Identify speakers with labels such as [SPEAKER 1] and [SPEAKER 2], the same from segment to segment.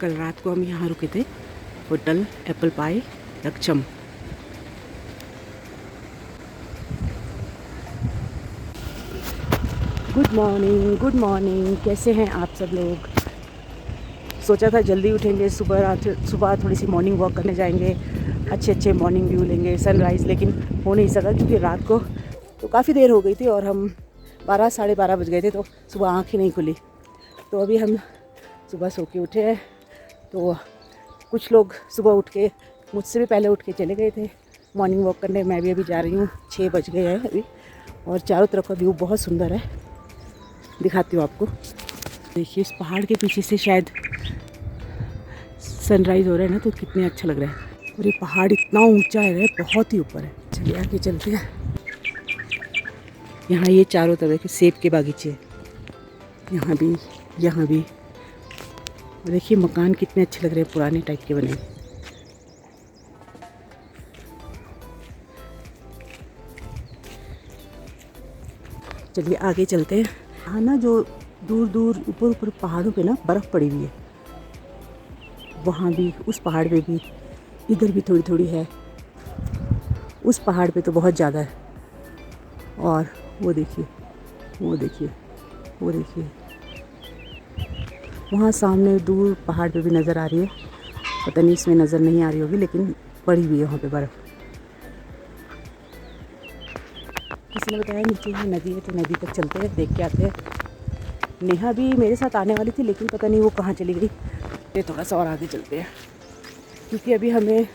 [SPEAKER 1] कल रात को हम यहाँ रुके थे, hotel Apple Pie Laksham. Good morning, कैसे हैं आप सब लोग। सोचा था जल्दी उठेंगे, सुबह थोड़ी सी मॉर्निंग वॉक करने जाएंगे, अच्छे मॉर्निंग व्यू लेंगे, सनराइज़, लेकिन हो नहीं सका क्योंकि रात को तो काफ़ी देर हो गई थी और हम 12 साढ़े 12 बज गए थे, तो सुबह आँख ही नहीं खुली। तो अभी हम सुबह सो के उठे हैं। तो कुछ लोग सुबह उठ के, मुझसे भी पहले उठ के चले गए थे मॉर्निंग वॉक करने। मैं भी अभी जा रही हूँ, 6 बज गए हैं अभी, और चारों तरफ का व्यू बहुत सुंदर है, दिखाती हूँ आपको। देखिए इस पहाड़ के पीछे से शायद सनराइज़ हो रहा है ना, तो कितने अच्छा लग रहा है। और ये पहाड़ इतना ऊंचा है, बहुत ही ऊपर है। चलिए आगे चलते हैं। यहाँ ये चारों तरफ के सेब के बागीचे, यहाँ भी। देखिए मकान कितने अच्छे लग रहे हैं, पुराने टाइप के बने। चलिए आगे चलते हैं। यहाँ ना जो दूर ऊपर पहाड़ों पे ना बर्फ़ पड़ी हुई है, वहाँ भी, उस पहाड़ पे भी, इधर भी थोड़ी है। उस पहाड़ पे तो बहुत ज़्यादा है। और वो देखिए वहाँ सामने दूर पहाड़ पे भी नज़र आ रही है। पता नहीं इसमें नज़र नहीं आ रही होगी, लेकिन पड़ी हुई है वहाँ पे बर्फ़। किसी ने बताया नीचे ही नदी है, तो नदी तक चलते हैं, देख के आते हैं। नेहा भी मेरे साथ आने वाली थी, लेकिन पता नहीं वो कहाँ चली गई। ये थोड़ा सा और आगे चलते हैं, क्योंकि अभी हमें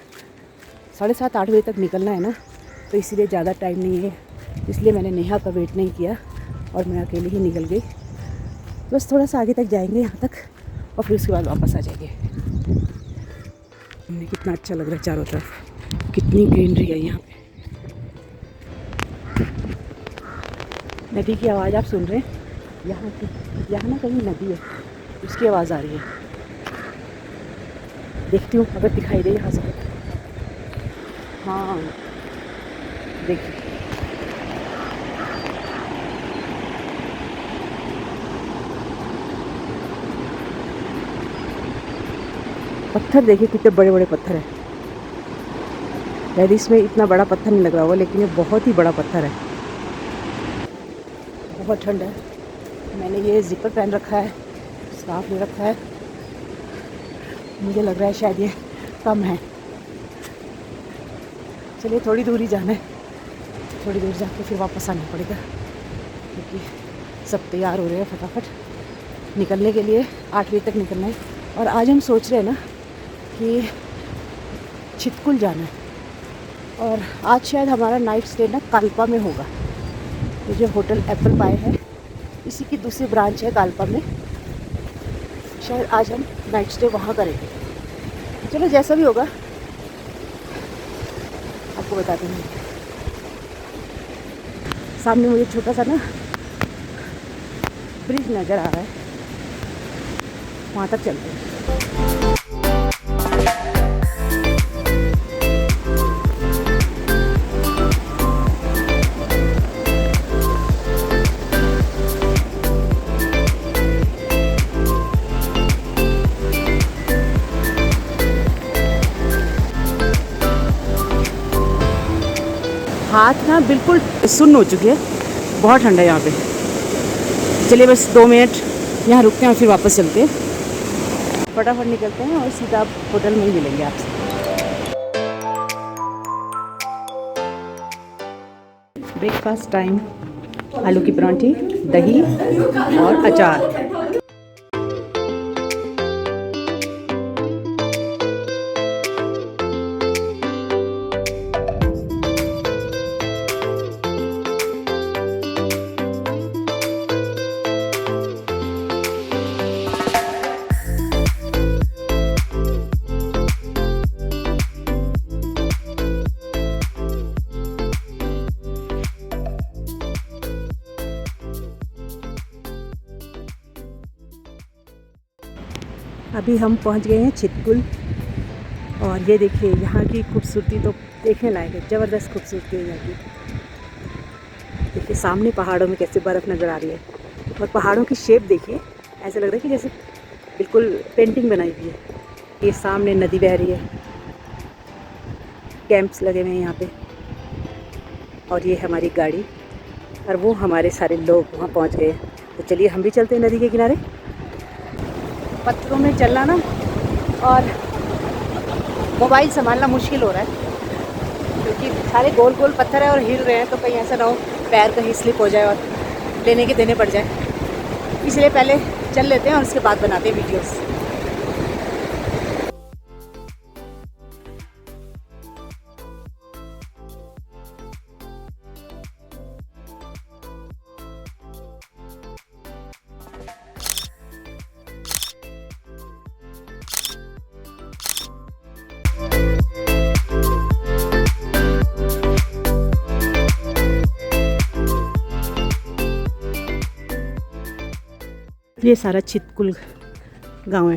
[SPEAKER 1] 7:30-8 बजे तक निकलना है ना, तो इसीलिए ज़्यादा टाइम नहीं है। इसलिए मैंने नेहा का वेट नहीं किया और मैं अकेले ही निकल गई। बस थोड़ा सा आगे तक जाएंगे यहाँ तक, और फिर उसके बाद वापस आ जाएंगे। कितना अच्छा लग रहा है, चारों तरफ कितनी ग्रीनरी है यहाँ पे। नदी की आवाज़ आप सुन रहे हैं, यहाँ ना कहीं नदी है, उसकी आवाज़ आ रही है। देखती हूँ अगर दिखाई दे यहाँ से। हाँ देखिए, पत्थर देखिए कितने बड़े बड़े पत्थर है। शायद इसमें इतना बड़ा पत्थर नहीं लग रहा होगा, लेकिन ये बहुत ही बड़ा पत्थर है। बहुत ठंड है। मैंने ये जिपर पहन रखा है, स्कार्फ ले रखा है। मुझे लग रहा है शायद ये कम है। चलिए थोड़ी दूर ही जाना है, थोड़ी दूर जाके फिर वापस आना पड़ेगा, क्योंकि सब तैयार हो रहे हैं फटाफट निकलने के लिए। 8 बजे तक निकलना है। और आज हम सोच रहे हैं ना कि चितकुल जाना है, और आज शायद हमारा नाइट स्टे ना काल्पा में होगा। ये जो होटल एप्पल पाई है, इसी की दूसरी ब्रांच है काल्पा में। शायद आज हम नाइट स्टे वहाँ करेंगे। चलो जैसा भी होगा आपको बता दूँगी। सामने मुझे छोटा सा ना ब्रिज नज़र आ रहा है, वहाँ तक चलते हैं। हाथ ना बिल्कुल सुन्न हो चुकी है, बहुत ठंडा है यहाँ पे। चलिए बस 2 मिनट यहाँ रुकते हैं और फिर वापस चलते हैं। फटाफट निकलते हैं और सीधा होटल में ही मिलेंगे आपसे। ब्रेकफास्ट टाइम, आलू की परांठी, दही और अचार। अभी हम पहुंच गए हैं चितकुल, और ये देखिए यहाँ की खूबसूरती तो देखने लायक है। ज़बरदस्त खूबसूरती है यहाँ की। देखिए सामने पहाड़ों में कैसे बर्फ़ नज़र आ रही है, और पहाड़ों की शेप देखिए, ऐसा लग रहा है कि जैसे बिल्कुल पेंटिंग बनाई हुई है। ये सामने नदी बह रही है, कैंप्स लगे हुए हैं यहाँ पे, और ये हमारी गाड़ी और वो हमारे सारे लोग वहाँ पहुँच गए। तो चलिए हम भी चलते हैं नदी के किनारे। पत्थरों में चलना ना और मोबाइल संभालना मुश्किल हो रहा है, क्योंकि सारे गोल गोल पत्थर है और हिल रहे हैं, तो कहीं ऐसा ना हो पैर कहीं स्लिप हो जाए और लेने के देने पड़ जाए। इसलिए पहले चल लेते हैं और उसके बाद बनाते हैं वीडियोस। ये सारा चितकुल गांव है।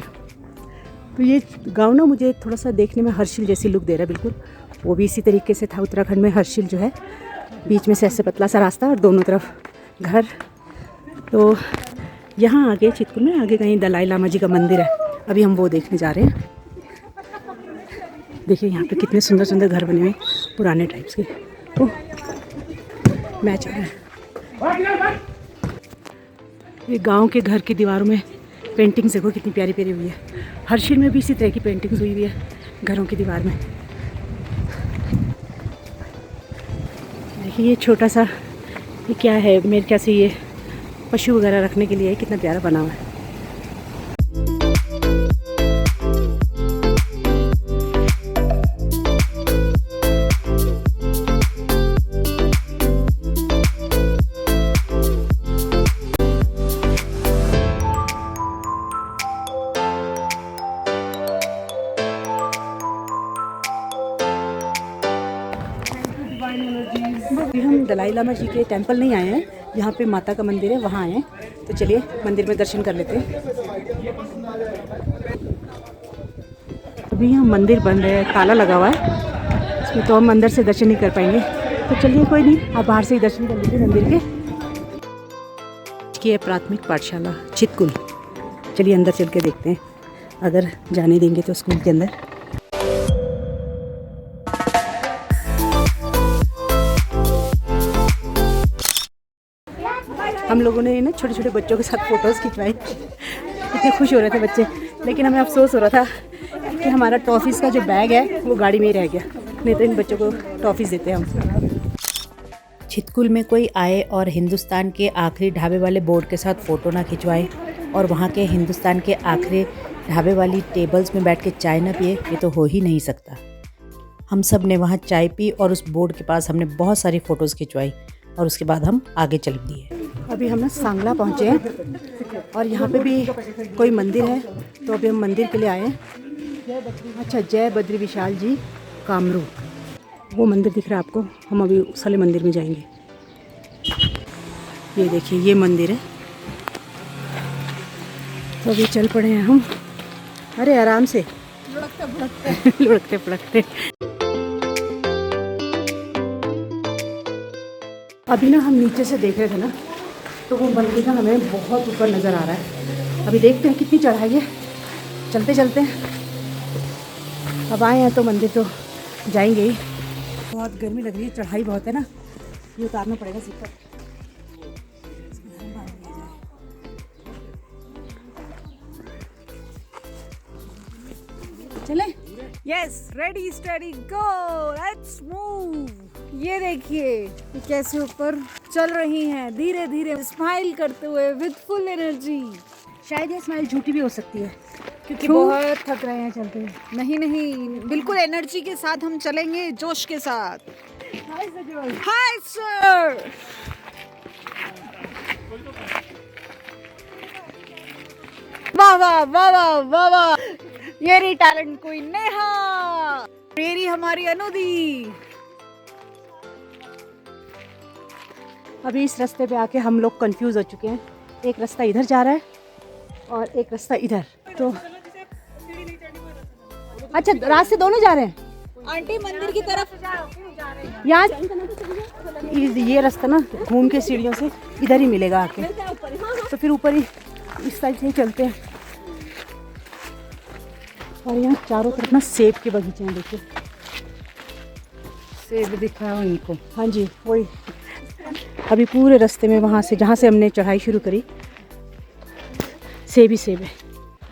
[SPEAKER 1] तो ये गांव ना मुझे थोड़ा सा देखने में हर्षिल जैसी लुक दे रहा है, बिल्कुल वो भी इसी तरीके से था। उत्तराखंड में हर्षिल जो है, बीच में से ऐसे पतला सा रास्ता और दोनों तरफ घर। तो यहाँ आगे चितकुल में आगे कहीं दलाई लामा जी का मंदिर है, अभी हम वो देखने जा रहे हैं। देखिए यहाँ पे कितने सुंदर सुंदर घर बने हुए पुराने टाइप्स के। ओह, मैच हो रहा है। ये गांव के घर की दीवारों में पेंटिंग्स देखो कितनी प्यारी प्यारी हुई है। हर्षिल में भी इसी तरह की पेंटिंग्स हुई हुई है घरों की दीवार में। देखिए ये छोटा सा, ये क्या है, मेरे ख्याल से ये पशु वगैरह रखने के लिए है। कितना प्यारा बना हुआ है। हम दलाई लामा जी के टेंपल नहीं आए हैं, यहाँ पे माता का मंदिर है, वहाँ आए हैं। तो चलिए मंदिर में दर्शन कर लेते हैं। अभी यहाँ मंदिर बंद है, ताला लगा हुआ है, इसमें तो हम अंदर से दर्शन नहीं कर पाएंगे। तो चलिए कोई नहीं, आप बाहर से ही दर्शन कर लीजिए मंदिर के। ये प्राथमिक पाठशाला चितकुल। चलिए अंदर चल के देखते हैं, अगर जाने देंगे तो स्कूल के अंदर। हम लोगों ने ना छोटे छोटे बच्चों के साथ फ़ोटोज़ खिंचवाई, इतने खुश हो रहे थे बच्चे। लेकिन हमें अफसोस हो रहा था कि हमारा टॉफ़ीज़ का जो बैग है वो गाड़ी में ही रह गया, नहीं तो इन बच्चों को टॉफ़ीज़ देते हैं हम। चितकुल में कोई आए और हिंदुस्तान के आखिरी ढाबे वाले बोर्ड के साथ फ़ोटो ना खिंचवाए और वहाँ के हिंदुस्तान के आखिरी ढाबे वाली टेबल्स में बैठ के चाय ना पिए, ये तो हो ही नहीं सकता। हम सब ने वहाँ चाय पी और उस बोर्ड के पास हमने बहुत सारी फ़ोटोज़ खिंचवाई और उसके बाद हम आगे चल दिए। अभी हम ना सांगला पहुँचे हैं और यहाँ पे भी कोई मंदिर है, तो अभी हम मंदिर के लिए आए हैं। अच्छा, जय बद्री विशाल जी कामरू, वो मंदिर दिख रहा है आपको। हम अभी उस वाले मंदिर में जाएंगे। ये देखिए ये मंदिर है। तो अभी चल पड़े हैं हम। अरे आराम से, लुढ़कते फुढ़कते। अभी ना हम नीचे से देख रहे थे ना, तो वो मंदिर का हमें बहुत ऊपर नज़र आ रहा है। अभी देखते हैं कितनी चढ़ाई है, चलते चलते हैं। अब आए हैं तो मंदिर तो जाएंगे ही। बहुत गर्मी लग रही है, चढ़ाई बहुत है ना, ये उतारना पड़ेगा सीकर। चले?
[SPEAKER 2] Yes, ready steady go, let's move. ये देखिए ये कैसे ऊपर चल रही हैं, धीरे धीरे स्माइल करते हुए विद फुल एनर्जी।
[SPEAKER 1] शायद ये स्माइल झूठी भी हो सकती है,
[SPEAKER 2] क्योंकि बहुत थक रहे हैं चलते हुए। नहीं नहीं, बिल्कुल एनर्जी के साथ हम चलेंगे, जोश के साथ। Hi sir. वाह वाह वाह वाह वाह वाह, ये रही टैलेंट क्वीन नेहा, ये रही हमारी अनुदी।
[SPEAKER 1] अभी इस रास्ते पे आके हम लोग कंफ्यूज हो चुके हैं। एक रास्ता इधर जा रहा है और एक रास्ता इधर। तो अच्छा, रास्ते दोनों जा रहे हैं।
[SPEAKER 2] आंटी मंदिर की तरफ
[SPEAKER 1] यहाँ ये रास्ता ना घूम के सीढ़ियों से इधर ही मिलेगा आके, तो फिर ऊपर ही इस साइड से ही चलते हैं। और यहाँ चारों तरफ ना सेब के बगीचे हैं, देखिए।
[SPEAKER 2] सेब दिखा उनको।
[SPEAKER 1] हाँ जी, वही। अभी पूरे रास्ते में वहाँ से जहाँ से हमने चढ़ाई शुरू करी, सेब ही सेब है।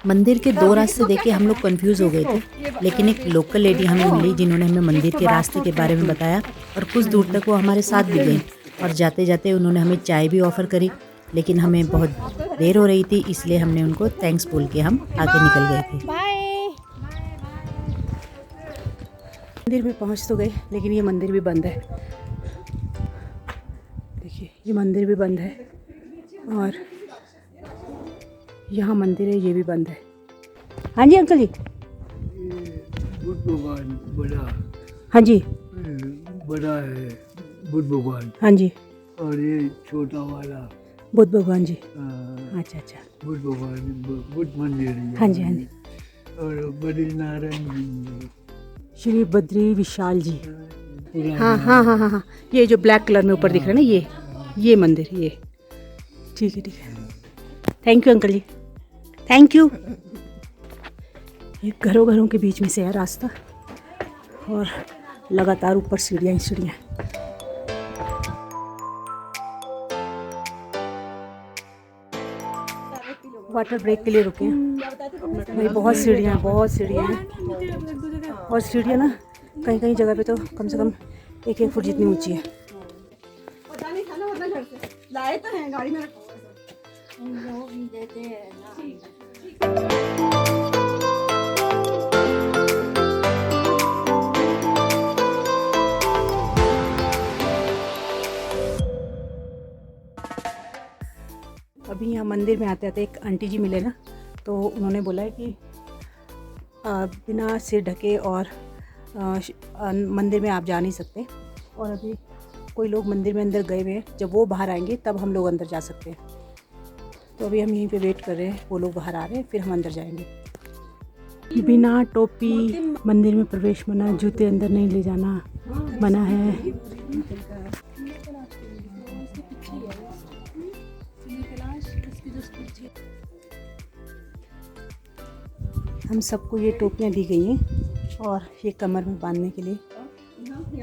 [SPEAKER 3] मंदिर के दो रास्ते देखे हम लोग कंफ्यूज हो गए थे, लेकिन एक लोकल लेडी हमें मिली जिन्होंने हमें मंदिर के रास्ते के बारे में बताया और कुछ दूर तक वो हमारे साथ भी गई। और जाते जाते उन्होंने हमें चाय भी ऑफर करी, लेकिन हमें बहुत देर हो रही थी, इसलिए हमने उनको थैंक्स बोल के हम आगे निकल गए थे।
[SPEAKER 1] मंदिर में पहुँच तो गए, लेकिन ये मंदिर भी बंद है। देखिए, ये मंदिर भी बंद है और यहाँ मंदिर है, ये भी बंद है। हाँ जी अंकल जी।
[SPEAKER 4] बुद्ध भगवान बड़ा,
[SPEAKER 1] हाँ जी।
[SPEAKER 4] बड़ा है बुद्ध भगवान,
[SPEAKER 1] हाँ जी।
[SPEAKER 4] और ये छोटा वाला
[SPEAKER 1] बुद्ध भगवान जी।
[SPEAKER 4] हाँ,
[SPEAKER 1] अच्छा अच्छा।
[SPEAKER 4] बुद्ध भगवान बुद्ध मंदिर है।
[SPEAKER 1] हाँ जी हाँ जी।
[SPEAKER 4] और बद्रीनारायण
[SPEAKER 1] श्री बद्री विशाल जी।
[SPEAKER 4] पुराना
[SPEAKER 1] हाँ हाँ हाँ हाँ हाँ, ये जो ब्लैक कलर में ऊपर दिख रहा है ना, ये मंदिर, ये। ठीक है ठीक है, thank you uncle ji, thank you. ये घरों घरों के बीच में से है रास्ता और लगातार ऊपर सीढ़ियाँ ही सीढ़ियाँ। वाटर ब्रेक के लिए रुके हैं। भाई बहुत सीढ़ियाँ हैं, बहुत सीढ़ियाँ हैं। और सीढ़ियाँ ना कहीं कहीं जगह पे तो कम से कम 1-1 फुट जितनी ऊंची है।
[SPEAKER 5] पता नहीं था ना, वरना घर से लाए तो हैं, गाड़ी में रखा हुआ है।
[SPEAKER 1] अभी यहाँ मंदिर में आते आते एक आंटी जी मिले ना, तो उन्होंने बोला है कि बिना सिर ढके और मंदिर में आप जा नहीं सकते, और अभी कोई लोग मंदिर में अंदर गए हुए हैं, जब वो बाहर आएंगे तब हम लोग अंदर जा सकते हैं। तो अभी हम यहीं पे वेट कर रहे हैं, वो लोग बाहर आ रहे हैं, फिर हम अंदर जाएंगे। बिना टोपी मंदिर में प्रवेश मना, जूते अंदर नहीं ले जाना मना है। हम सबको ये टोपियाँ दी गई हैं और ये कमर में बांधने के लिए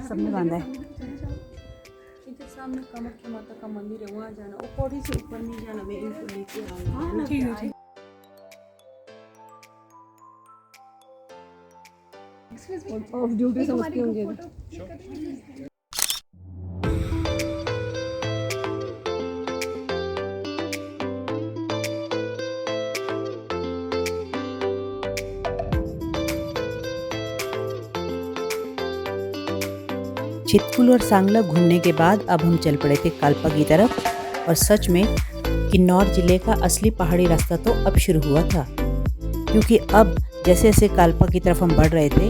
[SPEAKER 1] सबने बांधा है।
[SPEAKER 5] सामने कामाख्या माता का मंदिर है, वहाँ जाना, वो पौड़ी से ऊपर नहीं जाना, मैं इनको लेके आऊँगी। ऑफ ड्यूटी समझती होंगे।
[SPEAKER 3] चितकुल और सांगला घूमने के बाद अब हम चल पड़े थे कालपा की तरफ। और सच में किन्नौर जिले का असली पहाड़ी रास्ता तो अब शुरू हुआ था, क्योंकि अब जैसे जैसे कालपा की तरफ हम बढ़ रहे थे,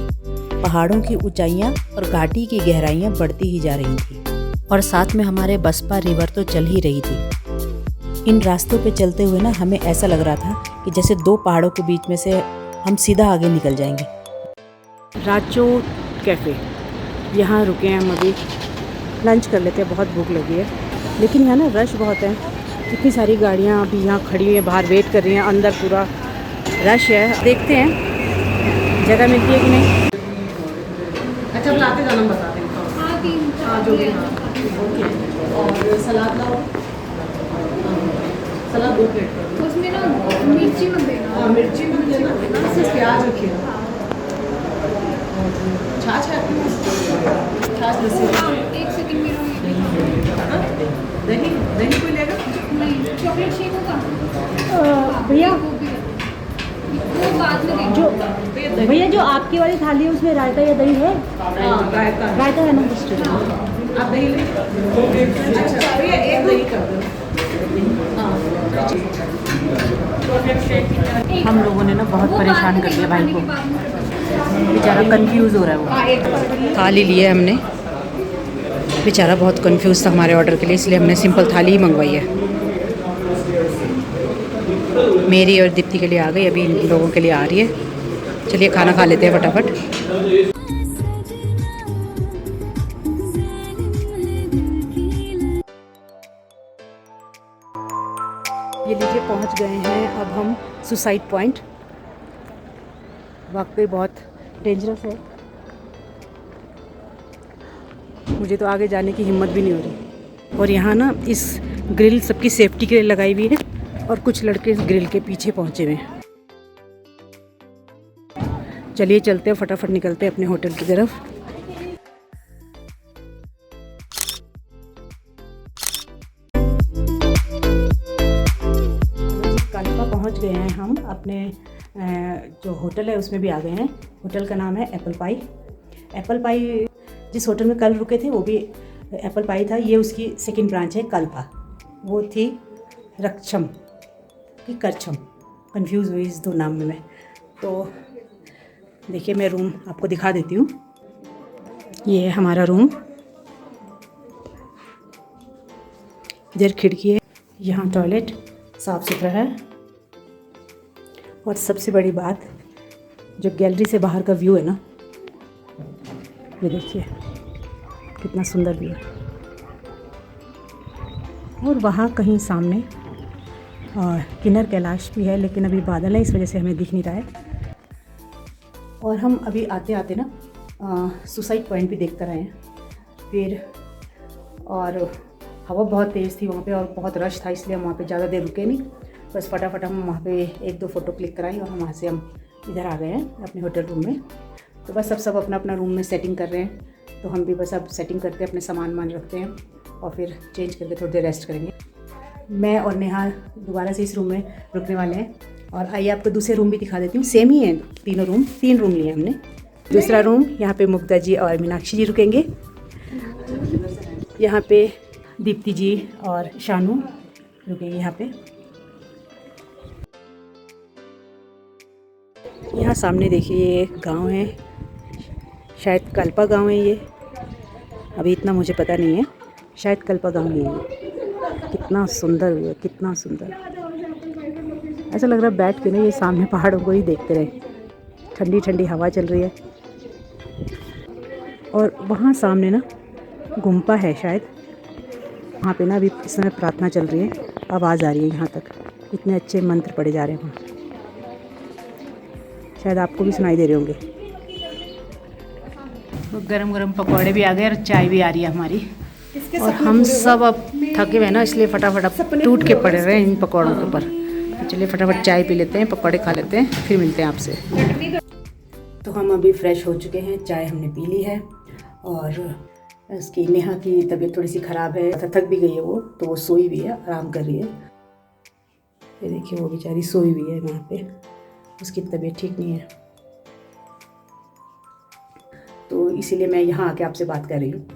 [SPEAKER 3] पहाड़ों की ऊंचाइयां और घाटी की गहराइयां बढ़ती ही जा रही थी, और साथ में हमारे बसपा रिवर तो चल ही रही थी। इन रास्तों पे चलते हुए ना हमें ऐसा लग रहा था कि जैसे दो पहाड़ों के बीच में से हम सीधा आगे निकल जाएंगे।
[SPEAKER 1] राजो कैफ़े, यहाँ रुके हैं हम, अभी लंच कर लेते हैं, बहुत भूख लगी है। लेकिन यहाँ ना रश बहुत है, इतनी सारी गाड़ियाँ अभी यहाँ खड़ी हुई हैं, बाहर वेट कर रही हैं, अंदर पूरा रश है। देखते हैं जगह मिलती है कि नहीं। अच्छा, बुलाते जाना बता दें। हाँ जो भी, और सलाद लाओ, सलाद 2 प्लेट कर दो।
[SPEAKER 2] उसमें ना मिर्ची मत देना।
[SPEAKER 1] मिर्ची मत देना, सिर्फ प्याज रखिए। छाछ है आपके पास? छाछ दे।
[SPEAKER 2] एक सेकंड मेरा
[SPEAKER 1] दही, दही कोई लेगा?
[SPEAKER 2] नहीं, चॉकलेट शेक होगा
[SPEAKER 1] भैया।
[SPEAKER 2] वो बाद में देंगे।
[SPEAKER 1] जो
[SPEAKER 3] भैया जो आपकी वाली थाली है उसमें रायता या दही है?
[SPEAKER 1] रायता
[SPEAKER 3] रायता है ना?
[SPEAKER 1] आप दही ले। अच्छा भैया, एक दही कर दो। हम लोगों ने ना बहुत परेशान कर दिया भाई को, बेचारा कंफ्यूज हो रहा है वो। थाली लिए हमने, बेचारा बहुत कंफ्यूज था हमारे ऑर्डर के लिए, इसलिए हमने सिंपल थाली ही मंगवाई है। मेरी और दीप्ति के लिए आ गई, अभी इन लोगों के लिए आ रही है। चलिए खाना खा लेते हैं फटाफट। ये लीजिए, पहुंच गए हैं अब हम सुसाइड पॉइंट। वाकई बहुत डेंजरस है, मुझे तो आगे जाने की हिम्मत भी नहीं हो रही। और यहाँ ना इस ग्रिल सबकी सेफ्टी के लिए लगाई हुई है और कुछ लड़के इस ग्रिल के पीछे पहुँचे हुए हैं। चलिए चलते हैं, फटाफट निकलते हैं अपने होटल की तरफ। कालपा पहुँच गए हैं हम, अपने जो होटल है उसमें भी आ गए हैं। होटल का नाम है एप्पल पाई। एप्पल पाई जिस होटल में कल रुके थे वो भी एप्पल पाई था, ये उसकी सेकंड ब्रांच है कालपा। वो थी रक्षम कि करछम, कंफ्यूज हुई इस दो नाम में मैं। तो देखिए मैं रूम आपको दिखा देती हूँ। ये है हमारा रूम, इधर खिड़की है, यहाँ टॉयलेट साफ़ सुथरा है। और सबसे बड़ी बात, जो गैलरी से बाहर का व्यू है ना, ये देखिए कितना सुंदर व्यू है। और वहाँ कहीं सामने किन्नर कैलाश भी है, लेकिन अभी बादल है इस वजह से हमें दिख नहीं रहा है। और हम अभी आते आते ना सुसाइड पॉइंट भी देख कर आए हैं फिर। और हवा बहुत तेज़ थी वहाँ पे और बहुत रश था, इसलिए हम वहाँ पे ज़्यादा देर रुके नहीं। बस फटाफट हम वहाँ पे 1-2 फ़ोटो क्लिक कराई और हम वहाँ से हम इधर आ गए हैं अपने होटल रूम में। तो बस सब अपना अपना रूम में सेटिंग कर रहे हैं, तो हम भी बस अब सेटिंग करते हैं, अपने सामान रखते हैं और फिर चेंज करके थोड़ी देर रेस्ट करेंगे। मैं और नेहा दोबारा से इस रूम में रुकने वाले हैं। और आइए आपको दूसरे रूम भी दिखा देती हूँ। सेम ही है तीनों रूम, 3 रूम लिए हमने। दूसरा रूम, यहाँ पे मुग्धा जी और मीनाक्षी जी रुकेंगे। यहाँ पे दीप्ति जी और शानू रुकेंगे यहाँ पे। यहाँ सामने देखिए ये गांव है, शायद कल्पा गांव है ये, अभी इतना मुझे पता नहीं है, शायद कल्पा गांव ही है। कितना सुंदर है, कितना सुंदर, ऐसा लग रहा है बैठ के ना ये सामने पहाड़ों को ही देखते रहे। ठंडी ठंडी हवा चल रही है। और वहाँ सामने ना गुम्पा है शायद, वहाँ पे ना अभी इस समय प्रार्थना चल रही है, आवाज़ आ रही है यहाँ तक, इतने अच्छे मंत्र पढ़े जा रहे हैं वहाँ, शायद आपको भी सुनाई दे रहे होंगे। तो गरम गरम पकौड़े भी आ गए और चाय भी आ रही है हमारी। और हम सब अब थके हुए ना, इसलिए फटाफट अब टूट के पड़े रहे इन पकौड़ों के ऊपर। तो चलिए फटाफट चाय पी लेते हैं, पकौड़े खा लेते हैं, फिर मिलते हैं आपसे। तो हम अभी फ्रेश हो चुके हैं, चाय हमने पी ली है। और उसकी नेहा की तबीयत थोड़ी सी ख़राब है, थक भी गई है वो, तो वो सोई हुई है, आराम कर रही है। ये देखिए वो बेचारी सोई हुई है वहाँ पे, उसकी तबीयत ठीक नहीं है, तो इसीलिए मैं यहाँ आके आपसे बात कर रही हूँ।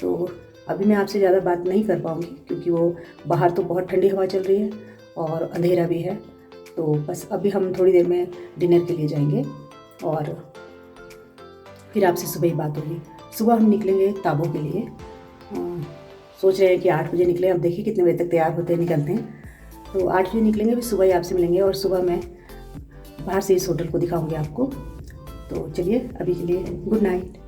[SPEAKER 1] तो अभी मैं आपसे ज़्यादा बात नहीं कर पाऊँगी, क्योंकि वो बाहर तो बहुत ठंडी हवा चल रही है और अंधेरा भी है। तो बस अभी हम थोड़ी देर में डिनर के लिए जाएंगे और फिर आपसे सुबह ही बात होगी। सुबह हम निकलेंगे ताबो के लिए, सोच रहे हैं कि 8 बजे निकलें। अब देखिए कितने बजे तक तैयार होते हैं, निकलते हैं। तो 8 बजे निकलेंगे, फिर सुबह ही आपसे मिलेंगे और सुबह मैं बाहर से इस होटल को दिखाऊंगी आपको। तो चलिए अभी के लिए गुड नाइट।